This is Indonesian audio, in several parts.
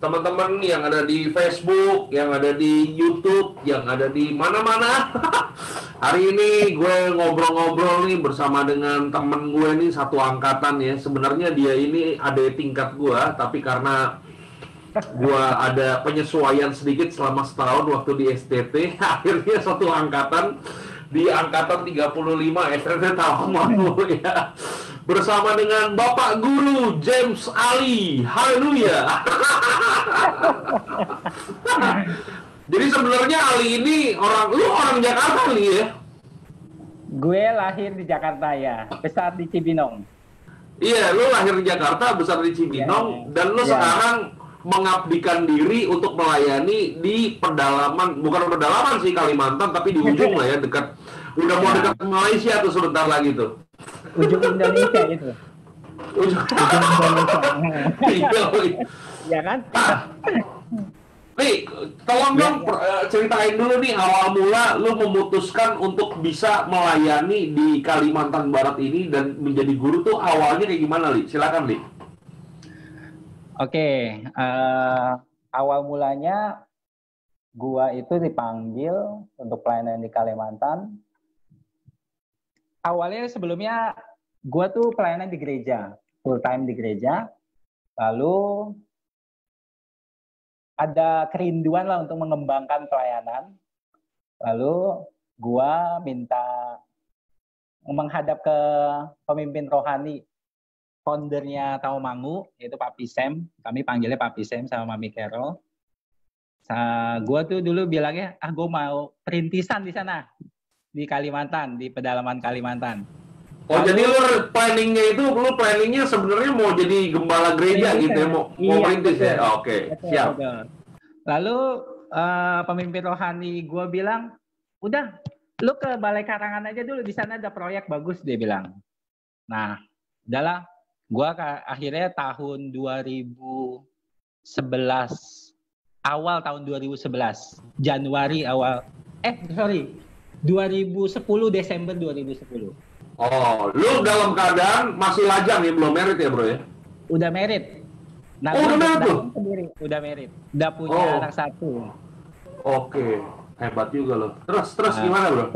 teman-teman yang ada di Facebook, yang ada di YouTube, yang ada di mana-mana. Hari ini gue ngobrol-ngobrol nih bersama dengan temen gue nih satu angkatan ya. Sebenarnya dia ini ada tingkat gue, tapi karena gue ada penyesuaian sedikit selama setahun waktu di STT, akhirnya satu angkatan di angkatan 35 STT Tawangmangu ya. Bersama dengan Bapak Guru James Ali. Haleluya. Jadi sebenarnya Ali ini lu orang Jakarta Ali ya? Gue lahir di Jakarta ya, besar di Cibinong. Iya, lu lahir di Jakarta, besar di Cibinong, dan lu sekarang mengabdikan diri untuk melayani di pedalaman, bukan pedalaman sih Kalimantan, tapi di ujung lah ya, dekat, udah mau dekat Malaysia tuh sebentar lagi tuh. Ujung Indonesia itu. Ujung Indonesia. Ya kan? Nih, tolong dong ceritain dulu nih awal mula lu memutuskan untuk bisa melayani di Kalimantan Barat ini dan menjadi guru tuh awalnya kayak gimana, Li? Silakan, Li. Oke, awal mulanya gua itu dipanggil untuk pelayanan di Kalimantan. Awalnya sebelumnya gua tuh pelayanan di gereja, full time di gereja. Lalu ada kerinduan lah untuk mengembangkan pelayanan. Lalu gua minta menghadap ke pemimpin rohani, foundernya Tawangmangu, yaitu Pak Pisem. Kami panggilnya Pak Pisem sama Mami Carol. Gua tuh dulu bilangnya, gue mau perintisan di sana, di Kalimantan, di pedalaman Kalimantan. Oh, jadi lu planningnya sebenarnya mau jadi gembala gereja gitu ya, mau perintis ya? Oke, siap. Betul. Lalu pemimpin rohani gue bilang, udah, lu ke Balai Karangan aja dulu, di sana ada proyek bagus, dia bilang. Nah, udahlah, gue akhirnya tahun 2011, awal tahun 2011, Januari awal, 2010, Desember 2010. Oh, lu dalam keadaan masih lajang ya, belum merit ya bro ya? Udah merit. Nah, udah merit tuh? Sendiri. Udah merit. Udah punya anak satu. Oke, hebat juga lo. Terus gimana bro?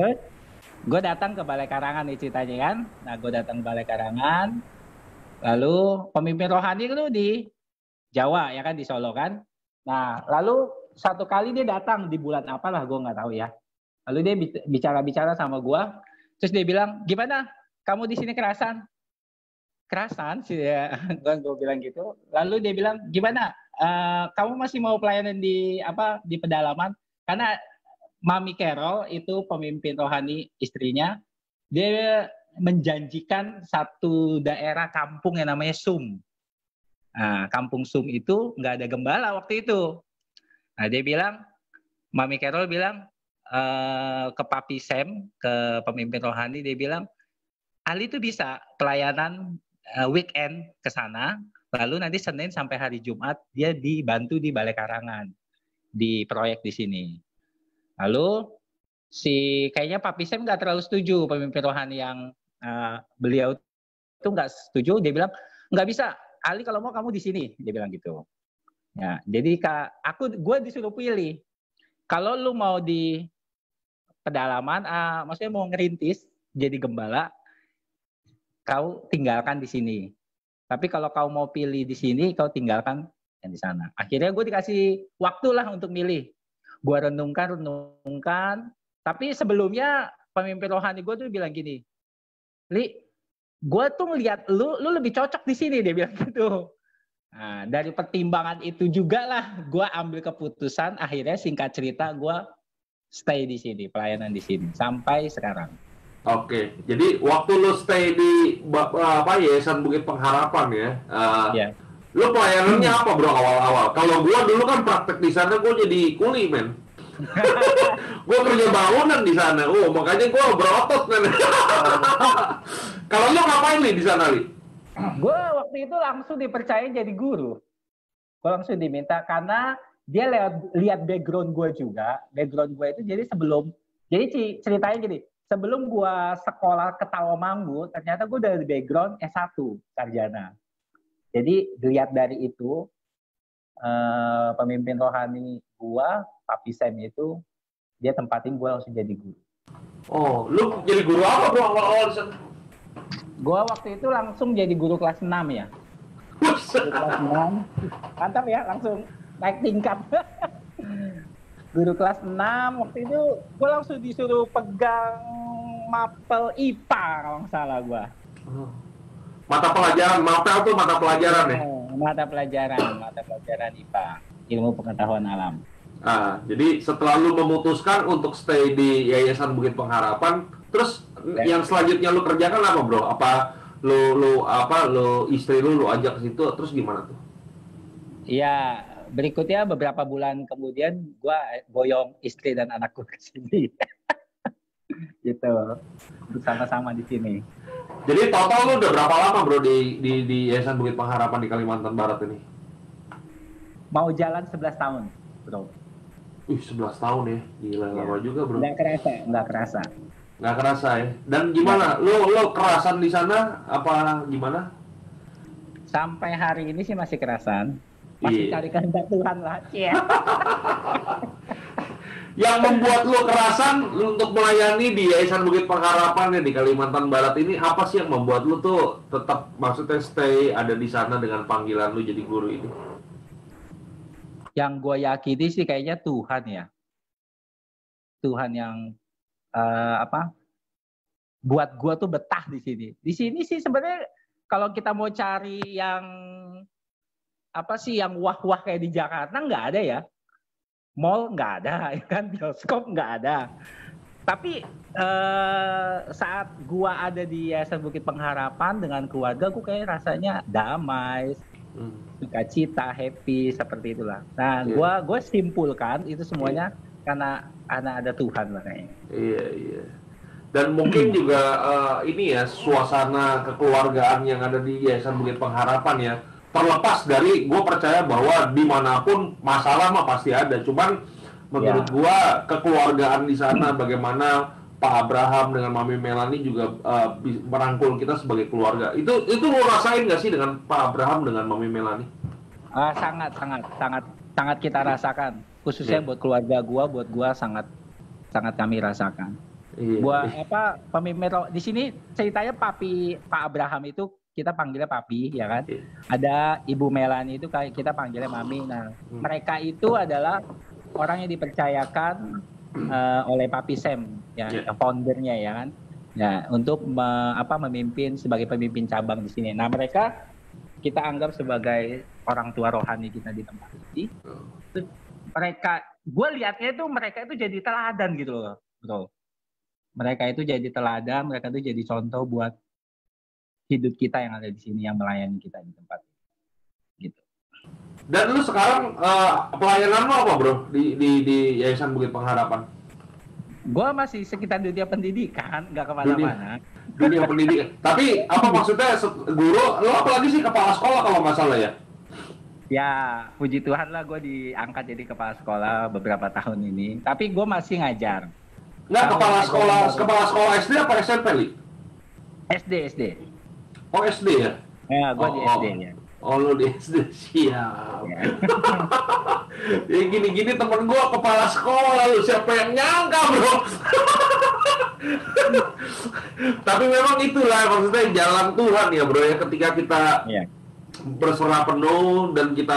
Gue datang ke Balai Karangan nih ceritanya kan. Nah, gue datang ke Balai Karangan. Lalu pemimpin rohani itu di Jawa ya kan, di Solo kan. Nah, lalu satu kali dia datang di bulan apalah, gue nggak tahu ya. Lalu dia bicara-bicara sama gue. Terus dia bilang, gimana? Kamu di sini kerasan? Kerasan sih ya, gue bilang gitu. Lalu dia bilang, gimana? Kamu masih mau pelayanan di pedalaman? Karena Mami Carol itu pemimpin rohani istrinya, dia menjanjikan satu daerah kampung yang namanya Sum. Nah, kampung Sum itu nggak ada gembala waktu itu. Nah, dia bilang, Mami Carol bilang, ke Papi Sam, ke pemimpin rohani, dia bilang, Ali itu bisa pelayanan weekend ke sana, lalu nanti Senin sampai hari Jumat dia dibantu di Balai Karangan, di proyek di sini. Lalu kayaknya Papi Sam nggak terlalu setuju, pemimpin rohani yang beliau itu nggak setuju, dia bilang, nggak bisa, Ali kalau mau kamu di sini, dia bilang gitu. Ya, jadi gue disuruh pilih. Kalau lu mau di pedalaman, maksudnya mau ngerintis jadi gembala, kau tinggalkan di sini. Tapi kalau kau mau pilih di sini, kau tinggalkan yang di sana. Akhirnya gue dikasih waktu lah untuk milih. Gue renungkan. Tapi sebelumnya pemimpin rohani gue tuh bilang gini, Li, gue tuh ngeliat lu lebih cocok di sini, dia bilang gitu. Nah, dari pertimbangan itu juga lah, gue ambil keputusan. Akhirnya singkat cerita, gue stay di sini, pelayanan di sini sampai sekarang. Oke, jadi waktu lu stay di Yayasan Bukit Pengharapan ya, lu pelayanannya apa bro awal-awal? Kalau gua dulu kan praktek di sana, gua jadi kuli men. Gua kerja bangunan di sana, makanya gua berotot men. Kalau lu ngapain nih di sana Li? Gua waktu itu langsung dipercaya jadi guru. Gua langsung diminta karena dia lihat background gua juga. Background gua itu jadi ceritanya gini. Sebelum gue sekolah ke Tawangmangu, ternyata gue dari background S1 sarjana. Jadi dilihat dari itu, pemimpin rohani gua, Papi Sam itu, dia tempatin gua langsung jadi guru. Oh, lu jadi guru apa bro awal-awal di sana? Gua waktu itu langsung jadi guru kelas 6 ya. Guru kelas 6. Mantap ya, langsung naik tingkat. Guru kelas 6 waktu itu gua langsung disuruh pegang mapel IPA kalau nggak salah gua. Mata pelajaran, mapel tuh mata pelajaran ya? Mata pelajaran IPA, ilmu pengetahuan alam. Nah, jadi setelah lu memutuskan untuk stay di Yayasan Bukit Pengharapan, terus yang selanjutnya lu kerjakan apa bro? Apa lu istri lu ajak ke situ, terus gimana tuh? Iya, berikutnya beberapa bulan kemudian gua boyong istri dan anakku ke sini. Gitu, bersama-sama di sini. Jadi total lu udah berapa lama bro di Yayasan Bukit Pengharapan di Kalimantan Barat ini? Mau jalan 11 tahun, bro. 11 tahun ya, gila lama juga bro. Nggak kerasa. Nggak kerasa ya. Dan gimana? Lo kerasan di sana apa gimana? Sampai hari ini sih masih kerasan. Masih cari kehendak Tuhan lah. Yang membuat lo kerasan untuk melayani di Yayasan Bukit Pengharapan ya di Kalimantan Barat ini, apa sih yang membuat lo tuh tetap maksudnya stay ada di sana dengan panggilan lo jadi guru ini? Yang gue yakini sih kayaknya Tuhan ya. Tuhan yang buat gue tuh betah di sini. Di sini sih sebenarnya kalau kita mau cari yang yang wah-wah kayak di Jakarta nggak ada ya. Mall nggak ada, kan bioskop nggak ada. Tapi saat gue ada di Yayasan Bukit Pengharapan dengan keluarga, gue kayak rasanya damai, sukacita, happy seperti itulah. Nah, gue simpulkan itu semuanya karena ada Tuhan lah kayaknya. Iya. Dan mungkin juga ini ya suasana kekeluargaan yang ada di Yayasan Bukit Pengharapan ya. Terlepas dari gue percaya bahwa dimanapun masalah mah pasti ada. Cuman menurut gue kekeluargaan di sana bagaimana Pak Abraham dengan Mami Melani juga merangkul kita sebagai keluarga. Itu lo rasain nggak sih dengan Pak Abraham dengan Mami Melani? Sangat kita rasakan. Khususnya buat keluarga buat gua sangat kami rasakan. Buat pemimpin di sini ceritanya Pak Abraham itu kita panggilnya Papi ya kan. Ada Ibu Melani itu kita panggilnya Mami. Nah, mereka itu adalah orang yang dipercayakan oleh Papi Sam ya, foundernya ya kan. Ya, untuk memimpin sebagai pemimpin cabang di sini. Nah, mereka kita anggap sebagai orang tua rohani kita di tempat ini. Mereka, gue lihatnya itu mereka itu jadi teladan gitu loh, bro. Mereka itu jadi teladan, mereka itu jadi contoh buat hidup kita yang ada di sini, yang melayani kita di tempat ini. Gitu. Dan lu sekarang pelayanan lu apa bro di Yayasan Bukit Pengharapan? Gue masih sekitar dunia pendidikan, nggak kemana-mana. Dunia pendidikan. Tapi apa maksudnya guru? Lu apalagi sih kepala sekolah kalau nggak salah ya? Ya, puji Tuhan lah gue diangkat jadi kepala sekolah beberapa tahun ini. Tapi gue masih ngajar. Nggak, kepala sekolah SD apa SMP, Li? SD. Oh, SD ya? Ya, gue di SD ya. Oh, lu di SD, siap. Ya gini-gini temen gue kepala sekolah, lu siapa yang nyangka bro? Tapi memang itulah maksudnya jalan Tuhan ya bro ya, ketika kita berserah penuh dan kita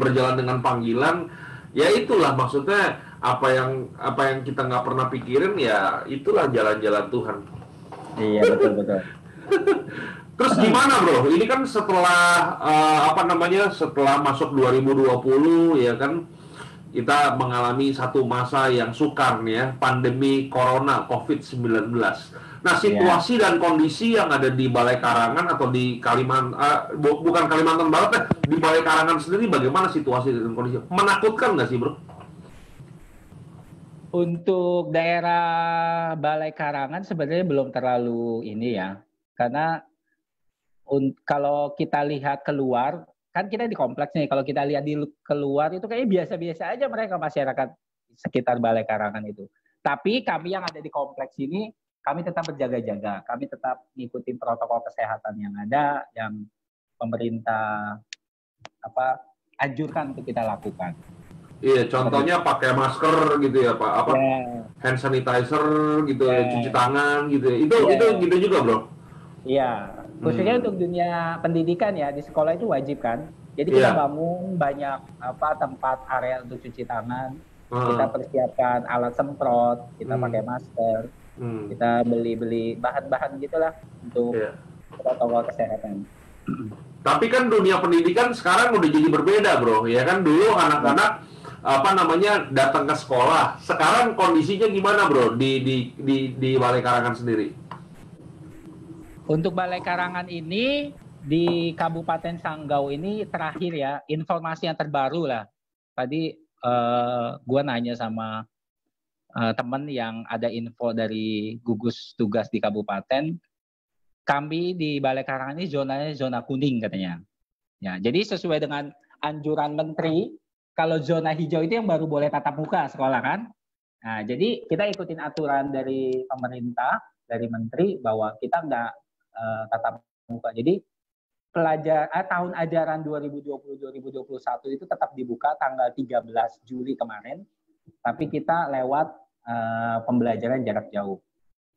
berjalan dengan panggilan, ya itulah maksudnya apa yang kita nggak pernah pikirin ya itulah jalan-jalan Tuhan. Iya betul. Terus gimana bro? Ini kan setelah setelah masuk 2020 ya kan kita mengalami satu masa yang sukar nih ya, pandemi Corona COVID-19. Nah, situasi dan kondisi yang ada di Balai Karangan atau di bukan Kalimantan Barat di Balai Karangan sendiri bagaimana situasi dan kondisi? Menakutkan nggak sih bro? Untuk daerah Balai Karangan sebenarnya belum terlalu ini ya, karena kalau kita lihat keluar, kan kita di kompleks nih, kalau kita lihat di keluar itu kayaknya biasa-biasa aja mereka masyarakat sekitar Balai Karangan itu. Tapi kami yang ada di kompleks ini, kami tetap berjaga-jaga, kami tetap ngikutin protokol kesehatan yang ada, yang pemerintah anjurkan untuk kita lakukan. Iya, contohnya pakai masker gitu ya Pak, apa hand sanitizer gitu ya, cuci tangan gitu ya. Itu gitu juga bro. Iya, khususnya untuk dunia pendidikan ya, di sekolah itu wajib kan. Jadi kita bangun banyak tempat area untuk cuci tangan. Kita persiapkan alat semprot, kita pakai masker, kita beli bahan-bahan gitulah untuk protokol kesehatan. Tapi kan dunia pendidikan sekarang udah jadi berbeda bro, ya kan dulu anak-anak datang ke sekolah. Sekarang kondisinya gimana bro di Balai Karangan sendiri? Untuk Balai Karangan ini di Kabupaten Sanggau ini terakhir ya, informasi yang terbaru lah. Tadi gue nanya sama teman yang ada info dari gugus tugas di kabupaten. Kami di Balai Karangan ini zonanya zona kuning katanya. Ya, jadi sesuai dengan anjuran Menteri. Kalau zona hijau itu yang baru boleh tatap muka sekolah kan. Nah, jadi kita ikutin aturan dari pemerintah, dari menteri bahwa kita nggak tatap muka. Jadi tahun ajaran 2020-2021 itu tetap dibuka tanggal 13 Juli kemarin, tapi kita lewat pembelajaran jarak jauh.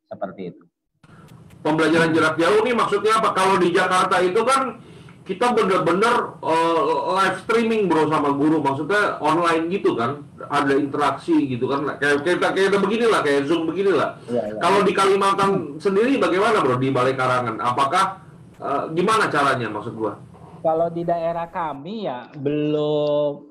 Seperti itu. Pembelajaran jarak jauh nih maksudnya apa? Kalau di Jakarta itu kan kita benar-benar live streaming bro sama guru, maksudnya online gitu kan, ada interaksi gitu kan, kayak beginilah, kayak Zoom beginilah. Kalau di Kalimantan sendiri bagaimana bro di Balai Karangan? Apakah gimana caranya maksud gua? Kalau di daerah kami ya belum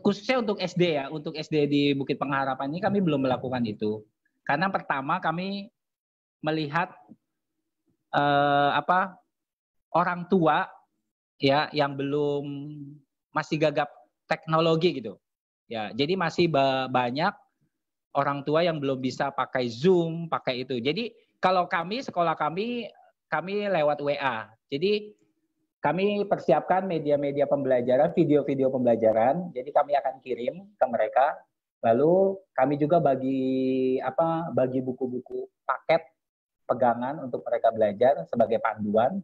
khususnya untuk SD ya, untuk SD di Bukit Pengharapan ini kami belum melakukan itu. Karena pertama kami melihat orang tua ya yang masih gagap teknologi gitu. Ya, jadi masih banyak orang tua yang belum bisa pakai Zoom, pakai itu. Jadi kalau sekolah kami lewat WA. Jadi kami persiapkan media-media pembelajaran, video-video pembelajaran. Jadi kami akan kirim ke mereka. Lalu kami juga bagi buku-buku paket pegangan untuk mereka belajar sebagai panduan.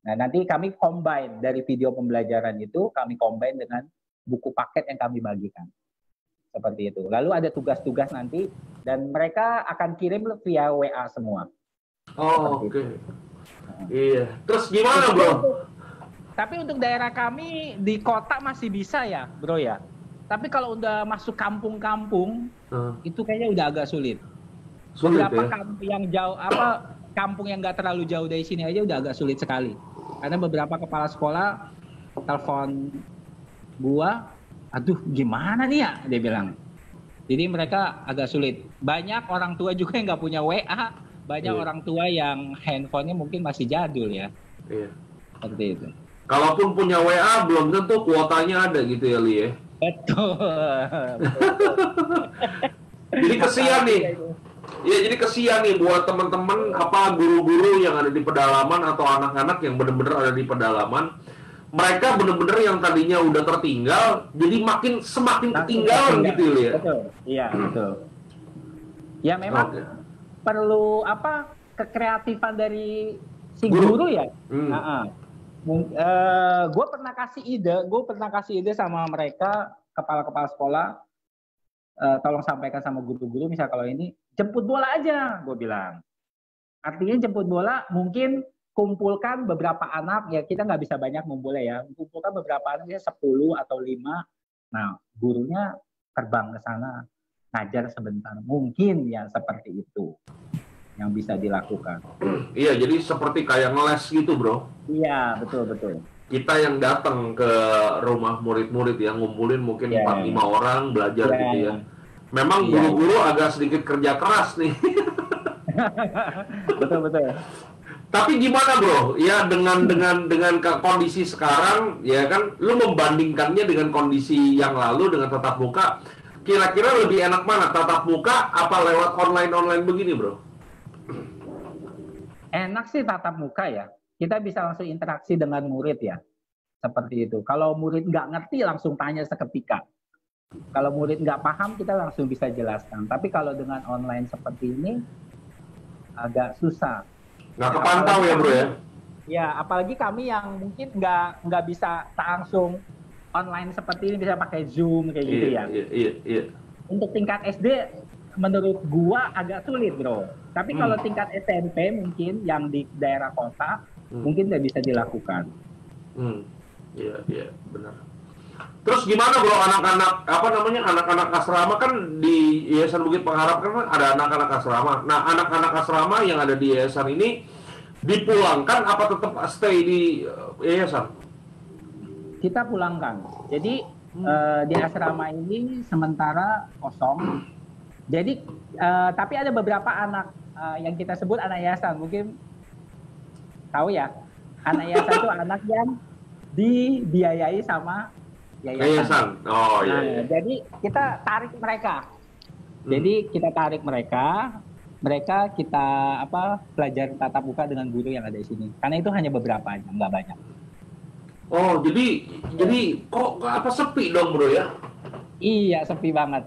Nah, nanti kami combine dari video pembelajaran itu, kami combine dengan buku paket yang kami bagikan. Seperti itu. Lalu ada tugas-tugas nanti, dan mereka akan kirim via WA semua. Oh, oke. Iya. Terus gimana, bro? Tapi untuk daerah kami, di kota masih bisa ya, bro ya. Tapi kalau udah masuk kampung-kampung, itu kayaknya udah agak sulit. Beberapa kampung yang jauh, kampung yang nggak terlalu jauh dari sini aja udah agak sulit sekali. Karena beberapa kepala sekolah telepon gua, aduh gimana nih ya, dia bilang. Jadi mereka agak sulit. Banyak orang tua juga yang nggak punya WA, banyak orang tua yang handphonenya mungkin masih jadul ya. Iya. Seperti itu. Kalaupun punya WA belum tentu kuotanya ada gitu ya, Li ya. Betul. Jadi kesian nih. Ya, jadi kesian nih buat teman-teman guru-guru yang ada di pedalaman atau anak-anak yang benar-benar ada di pedalaman. Mereka benar-benar yang tadinya udah tertinggal, jadi semakin ketinggalan gitu ya. Betul. Iya, betul. Ya memang perlu kekreatifan dari si guru ya. Gue pernah kasih ide sama mereka, kepala-kepala sekolah. Tolong sampaikan sama guru-guru, misal kalau ini jemput bola aja, gue bilang. Artinya jemput bola mungkin kumpulkan beberapa anak, ya kita nggak bisa banyak ngumpulnya ya, kumpulkan beberapa anak, ya 10 atau 5. Nah, gurunya terbang ke sana, ngajar sebentar. Mungkin ya seperti itu yang bisa dilakukan. Iya, jadi seperti kayak ngeles gitu, bro. Iya, betul. Kita yang datang ke rumah murid-murid yang ngumpulin mungkin 4-5 orang belajar gitu ya. Memang guru-guru agak sedikit kerja keras nih. Betul. Tapi gimana bro? Ya dengan kondisi sekarang ya kan, lu membandingkannya dengan kondisi yang lalu dengan tatap muka, kira-kira lebih enak mana? Tatap muka apa lewat online begini bro? Enak sih tatap muka ya. Kita bisa langsung interaksi dengan murid ya. Seperti itu. Kalau murid nggak ngerti langsung tanya seketika. Kalau murid nggak paham kita langsung bisa jelaskan. Tapi kalau dengan online seperti ini agak susah. Nggak kepantau ya bro ya? Ya, apalagi kami yang mungkin nggak bisa langsung online seperti ini, bisa pakai Zoom kayak gitu ya. Iya. Untuk tingkat SD, menurut gua agak sulit, bro. Tapi kalau tingkat SMP mungkin yang di daerah kota, mungkin udah bisa dilakukan. Iya, benar. Terus gimana bro anak-anak anak-anak asrama kan di Yayasan Bukit Pengharapan kan ada anak-anak asrama. Nah anak-anak asrama yang ada di yayasan ini dipulangkan apa tetap stay di yayasan? Kita pulangkan. Jadi di asrama ini sementara kosong. Jadi tapi ada beberapa anak yang kita sebut anak yayasan. Mungkin tahu ya, anak yayasan itu anak yang dibiayai sama yayasan. Oh iya. Jadi kita tarik mereka. Jadi kita tarik mereka kita belajar tatap muka dengan guru yang ada di sini. Karena itu hanya beberapa aja, nggak banyak. Oh, jadi kok sepi dong, bro ya? Iya, sepi banget.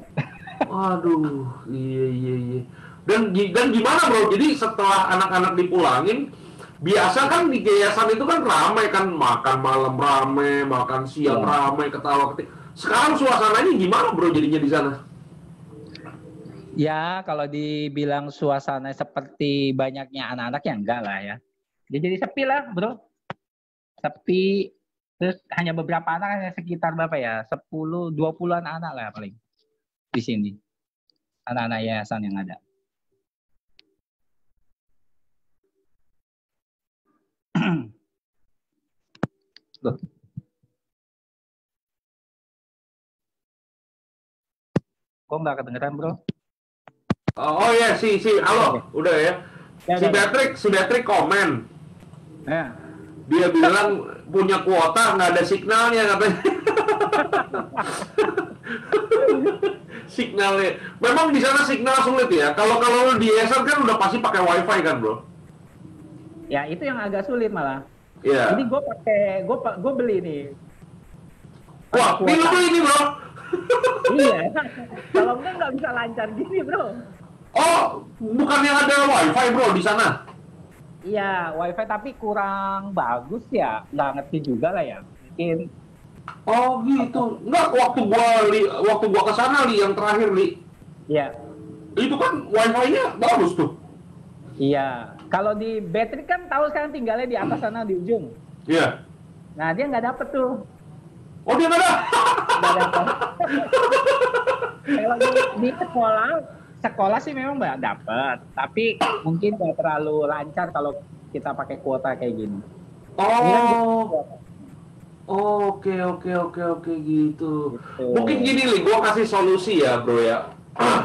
Aduh, iya. Dan gimana, bro? Jadi setelah anak-anak dipulangin, biasa kan di yayasan itu kan ramai kan, makan malam ramai, makan siang ramai, ketawa ketik. Sekarang suasananya gimana, bro? Jadinya di sana? Ya, kalau dibilang suasana seperti banyaknya anak-anak ya enggak lah ya. Jadi sepi lah, bro. Sepi. Terus hanya beberapa anak, hanya sekitar berapa ya? 10-20 anak lah paling di sini. Anak-anak yayasan yang ada. Loh. Kok nggak kedengeran, bro? Oh ya, halo, udah ya. Si Patrick komen. Ya. Dia bilang punya kuota nggak ada signalnya katanya. Signalnya, memang di sana signal sulit ya. Kalau di yayasan kan udah pasti pakai wifi kan, bro? Ya itu yang agak sulit malah. Iya. Jadi gue beli nih. Wah, ini beli ini, bro. Iya. Kalau nggak bisa lancar gini, bro. Oh, bukannya ada wifi, bro, di sana? Iya, wifi tapi kurang bagus ya. Nggak ngerti juga lah ya. Mungkin. Oh gitu. Nggak, waktu gua kesana, yang terakhir, Iya. Itu kan wifi-nya bagus tuh. Iya. Kalau di Patrick kan tahu sekarang tinggalnya di atas sana di ujung. Iya. Nah dia nggak dapet tuh. Oh dia nggak ada? Nggak dapet. Kalau di sekolah sih memang nggak dapet. Tapi mungkin nggak terlalu lancar kalau kita pakai kuota kayak gini. Oh. Oke gitu. Mungkin gini gua kasih solusi ya, bro ya.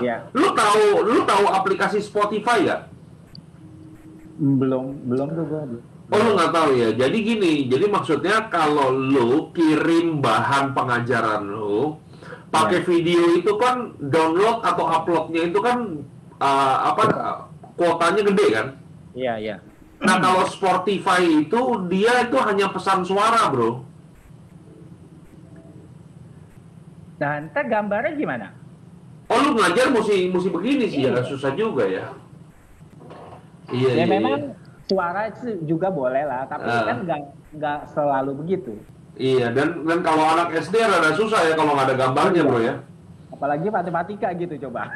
Iya. Lu tahu aplikasi Spotify nggak? Belum tuh gua. Oh, lu nggak tahu ya. Jadi gini, jadi maksudnya kalau lu kirim bahan pengajaran lu pakai video itu kan download atau uploadnya itu kan kuotanya gede kan? Iya. Nah kalau Spotify itu dia itu hanya pesan suara, bro. Dan ntar gambarnya gimana? Oh lu ngajar mesti begini sih ya, susah juga ya. Iya. Memang suara juga boleh lah, tapi kan nggak selalu begitu. Iya, dan kalau anak SD rada susah ya kalau nggak ada gambarnya, bro ya. Apalagi matematika gitu coba.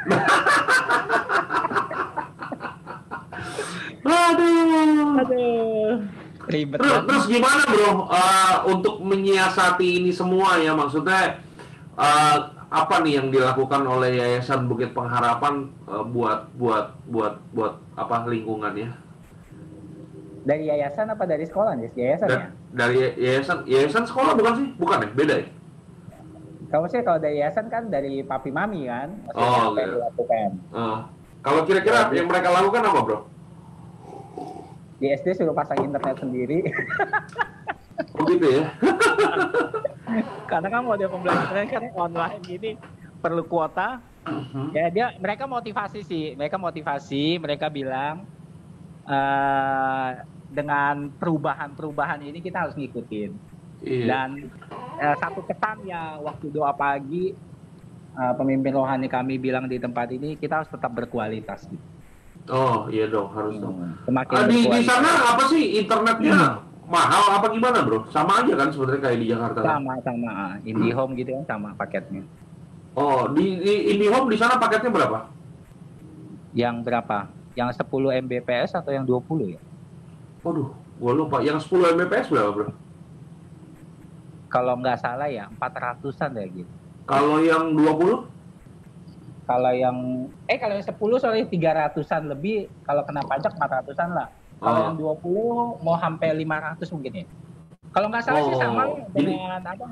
Aduh. Ribet. Terus gimana, bro? Untuk menyiasati ini semua ya, maksudnya apa nih yang dilakukan oleh Yayasan Bukit Pengharapan buat apa lingkungannya? Dari yayasan apa dari sekolah nih? Yayasan ya? Dari yayasan sekolah bukan sih? Bukan ya? Beda ya? Kalau dari yayasan kan dari papi mami kan? Maksudnya apa yang dilakukan. Kalau kira-kira yang mereka lakukan apa, bro? Di SD suruh pasang internet sendiri. Oh gitu ya? Karena kan model pembelajaran kan online gini perlu kuota. Ya mereka motivasi, mereka bilang dengan perubahan ini kita harus ngikutin. Iya. Dan satu pesan ya waktu doa pagi pemimpin rohani kami bilang di tempat ini kita harus tetap berkualitas. Gitu. Oh iya dong, harus dong. Di sana apa sih internetnya mahal apa gimana bro? Sama aja kan sebenarnya kayak di Jakarta kan? Sama IndiHome gitu kan sama paketnya. Oh, di IndiHome di sana paketnya berapa? Yang berapa? Yang 10 Mbps atau yang 20 ya? Waduh, gua lupa. Yang 10 Mbps berapa bro? Kalau nggak salah ya 400-an ya gitu. Kalau yang 20? Kalau yang 10 soalnya 300-an lebih, kalau kena pajak 400-an lah. Kalau yang 20 mau sampai 500 mungkin ya. Kalau nggak salah sih sama dengan apa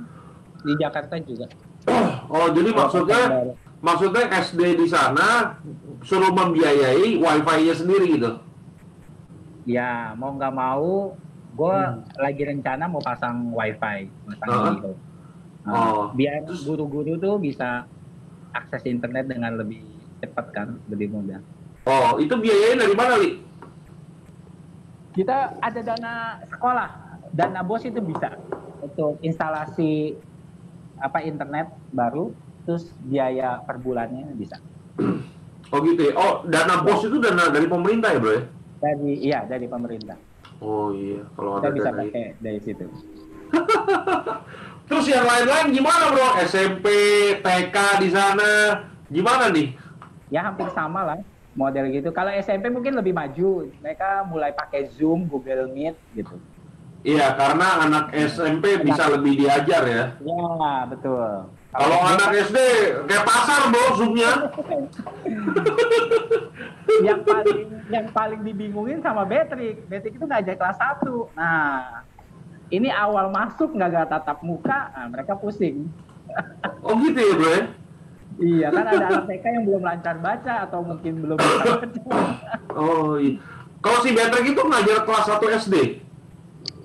di Jakarta juga. Oh, jadi maksudnya SD di sana suruh membiayai wifi-nya sendiri gitu? Ya, mau nggak mau, gue lagi rencana mau pasang wifi, IndiHome. Biar guru-guru tuh bisa akses internet dengan lebih cepat kan, lebih mudah. Oh, itu biayanya dari mana, Li? Kita ada dana sekolah, dana BOS itu bisa untuk instalasi internet baru, terus biaya per bulannya bisa. Oh gitu ya. Oh, dana BOS itu dana dari pemerintah ya, bro ya? Dari pemerintah. Oh iya, kalau kita ada bisa dana pakai dari situ. Terus yang lain-lain gimana, bro? SMP, TK di sana gimana nih? Ya hampir sama lah model gitu. Kalau SMP mungkin lebih maju, mereka mulai pakai Zoom, Google Meet gitu. Iya, karena anak SMP bisa lebih diajar ya. Ya, betul. Kalau anak SD kayak pasar, bro, Zoom-nya. yang paling dibingungin sama Betrik itu ngajar kelas 1. Nah, ini awal masuk nggak tatap muka, nah, mereka pusing. Oh gitu ya, bro ya? Iya, kan ada anak TK yang belum lancar baca atau mungkin belum bisa baca. Oh iya. Kalau si Betrik itu ngajar kelas 1 SD?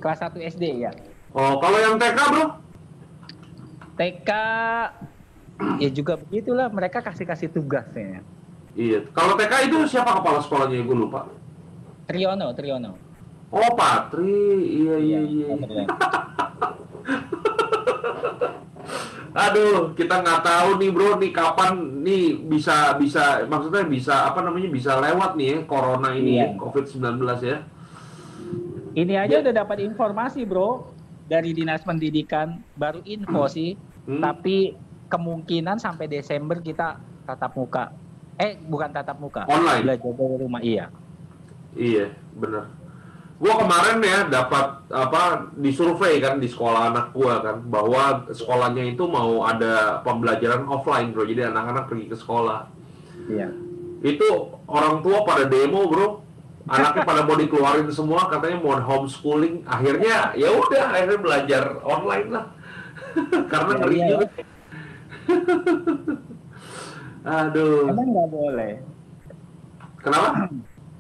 Kelas 1 SD ya. Oh, kalau yang TK, bro? TK ya juga begitulah, mereka kasih tugas ya. Iya. Kalau TK itu siapa kepala sekolahnya? Gue lupa. Triono. Oh, Patri. Iya. Aduh, kita nggak tahu nih bro, nih kapan nih bisa maksudnya bisa bisa lewat nih ya corona ini ya, COVID-19 ya. Ini aja udah dapat informasi bro dari Dinas Pendidikan, baru info sih, tapi kemungkinan sampai Desember kita tatap muka. Bukan tatap muka. Online. Belajar dari rumah, iya. Iya, benar. Gua kemarin ya dapat disurvei kan di sekolah anak gua kan bahwa sekolahnya itu mau ada pembelajaran offline bro, jadi anak-anak pergi ke sekolah. Iya. Itu orang tua pada demo bro, anaknya pada mau dikeluarin semua, katanya mau homeschooling. Akhirnya akhirnya belajar online lah. Karena ngeri juga. Aduh. Emang nggak boleh. Kenapa?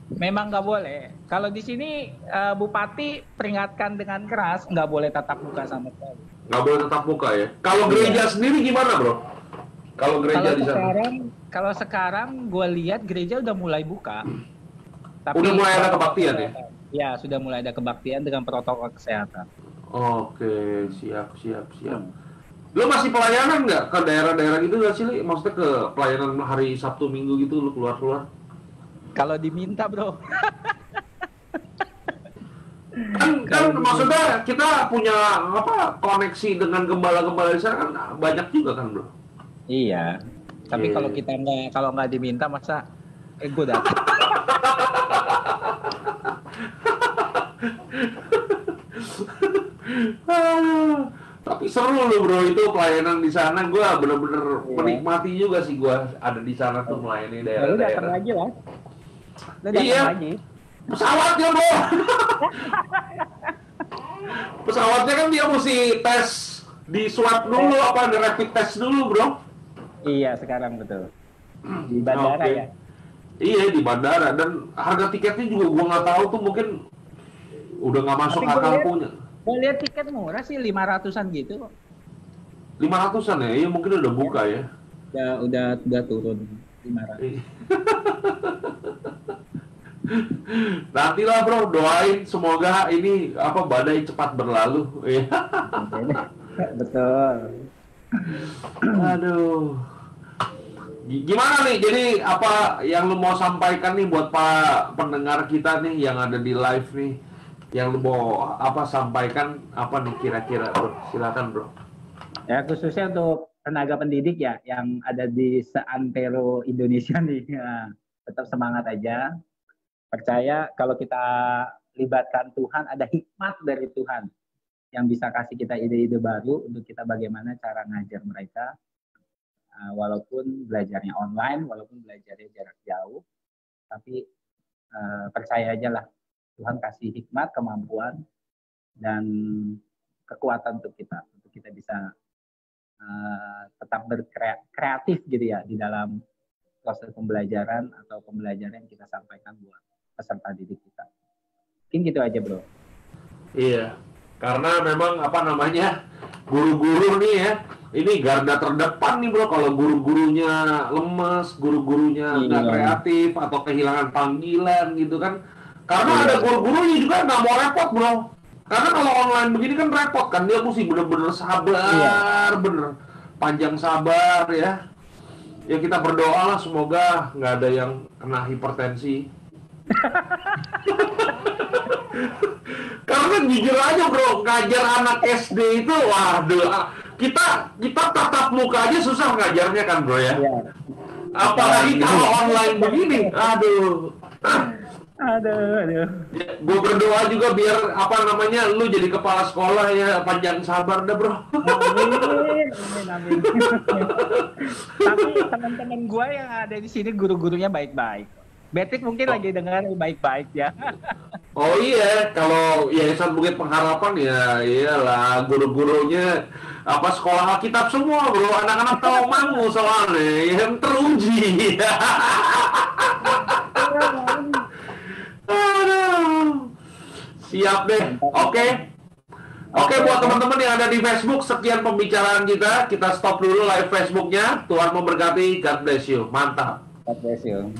Memang nggak boleh. Kalau di sini Bupati peringatkan dengan keras nggak boleh tatap muka sama sekali. Nggak boleh tatap muka ya. Kalau gereja sendiri gimana bro? Kalau gereja di sana? Kalau sekarang gue lihat gereja udah mulai buka. Tapi udah mulai ada kebaktian ya? Ya sudah mulai ada kebaktian dengan protokol kesehatan. Oke, siap. Lo masih pelayanan nggak ke daerah-daerah gitu nggak sih? Maksudnya ke pelayanan hari Sabtu Minggu gitu lo keluar-keluar? Kalau diminta bro. kan maksudnya kita punya koneksi dengan gembala-gembala di sana kan banyak juga kan bro. Iya. Tapi kalau kita nggak diminta masa gue datang. Tapi seru loh bro itu pelayanan di sana, gue bener-bener menikmati juga sih gue ada di sana tuh melayani daerah-daerah. Lu datang lagi lah. Lagi. Pesawatnya bro. Pesawatnya kan dia mesti tes di swab dulu ada rapid test dulu bro. Iya sekarang betul. Di bandara ya. Iya di bandara, dan harga tiketnya juga gua nggak tahu tuh, mungkin udah nggak masuk akal punya. Gua lihat tiket murah sih 500-an gitu. 500-an ya? Iya mungkin udah buka ya. Udah turun 500. Nantilah bro, doain semoga ini badai cepat berlalu. Betul. Aduh. Gimana nih? Jadi apa yang lu mau sampaikan nih buat para pendengar kita nih yang ada di live nih, yang lu mau sampaikan apa nih kira-kira, bro? Silakan, bro. Ya, khususnya untuk tenaga pendidik ya yang ada di seantero Indonesia nih, ya, tetap semangat aja. Percaya kalau kita libatkan Tuhan, ada hikmat dari Tuhan yang bisa kasih kita ide-ide baru untuk kita bagaimana cara ngajar mereka, walaupun belajarnya online, walaupun belajarnya jarak jauh, tapi percaya aja lah, Tuhan kasih hikmat, kemampuan, dan kekuatan untuk kita bisa tetap berkreatif gitu ya di dalam proses pembelajaran atau pembelajaran yang kita sampaikan buat peserta didik kita. Mungkin gitu aja, bro. Iya, karena memang guru-guru nih ya, ini garda terdepan nih, bro. Kalau guru-gurunya lemes, gurunya nggak kreatif atau kehilangan panggilan gitu kan. Karena ada guru-gurunya juga nggak mau repot, bro. Karena kalau online begini kan repot kan, dia mesti bener-bener sabar, bener panjang sabar ya. Ya kita berdoa lah semoga nggak ada yang kena hipertensi. Karena jujur aja, bro, ngajar anak SD itu, waduh, kita tatap muka aja susah ngajarnya kan, bro ya. Apalagi kalau online begini, aduh. Ya, gue berdoa juga biar lu jadi kepala sekolah ya, panjang sabar dah, bro. Amin. Tapi teman-teman gue yang ada di sini guru-gurunya baik-baik. Betik mungkin lagi dengar baik-baik ya. Oh iya, kalau Yayasan Bukit Pengharapan ya iyalah, guru-gurunya sekolah Alkitab semua, bro. Anak-anak tahu mangu soalnya yang teruji. Siap deh. Oke, buat teman-teman yang ada di Facebook, sekian pembicaraan kita. Kita stop dulu live Facebooknya. Tuhan memberkati. God bless you. Mantap. God bless you.